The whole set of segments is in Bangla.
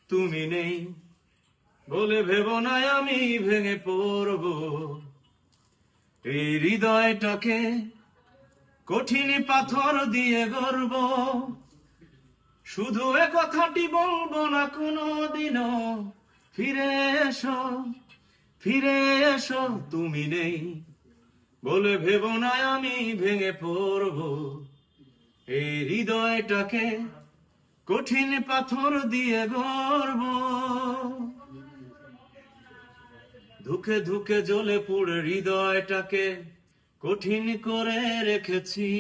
তুমি নেই বলে ভেবো না আমি ভেঙে পড়বো। এই হৃদয়টাকে কঠিন পাথর দিয়ে গড়ব। শুধু এ কথাটি বলবো না কোনোদিনও, ফিরে এসো, ফিরে এসো। তুমি নেই বলে ভেবো না আমি ভেঙে পড়বো। এই হৃদয়টাকে কঠিন পাথর দিয়ে গড়ব। ধুকে ধুকে জ্বলে পুড়ে হৃদয়টাকে কঠিন করে রেখেছি।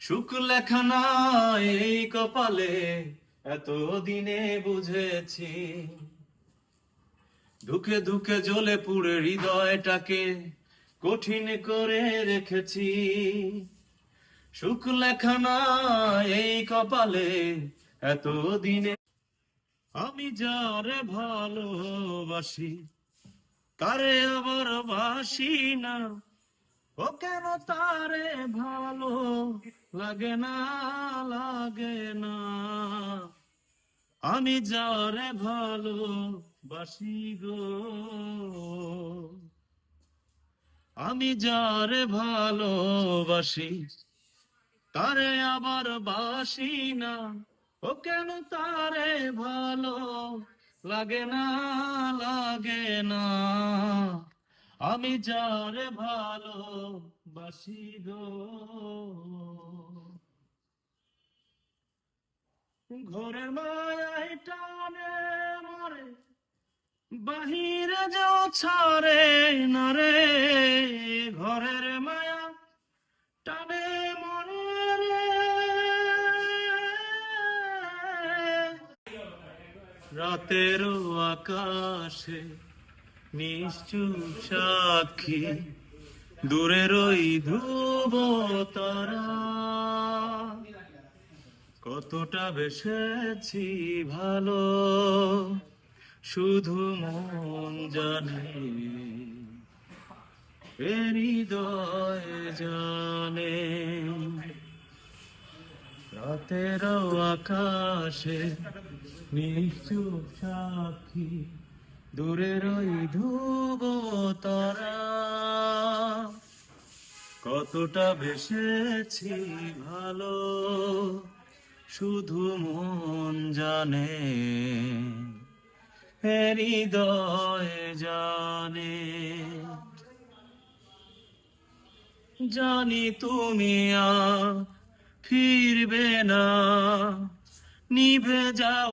সুখ লেখা নাই এই কপালে, এত দিনে বুঝেছি। ধুকে ধুকে জ্বলে পুড়ে হৃদয়টাকে কঠিন করে রেখেছি। সুখ লেখা নাই এই কপালে, এত দিনে। আমি যারে ভালোবাসি তারে আবার বাসি না। ও কেন তারে ভালো লাগে না, লাগে না। আমি যারে ভালোবাসি গো, আমি যারে ভালোবাসি তারে আবার বাসি না। ও কেন তারে ভালো লাগে না, লাগে না। আমি যারে ভালোবাসি গো। ঘরের মায়ায় টানে মরে, বাহিরে যাও ছাড়ে না রে। ঘরের মায়া টানে মরে রে। রাতের আকাশে নিশ্চুপ সাক্ষী, দূরের ওই ধ্রুব তারা। কতটা বেসেছি ভালো, শুধু মন জানে, এ হৃদয় জানে। রাতের আকাশে নিশ্চুপ সাক্ষী, দূরের ওই ধ্রুব তারা। কতটা বেসেছি ভালো, শুধু মন জানে, হৃদয় জানে। জানি তুমি আর ফিরবে না, নিভে যাও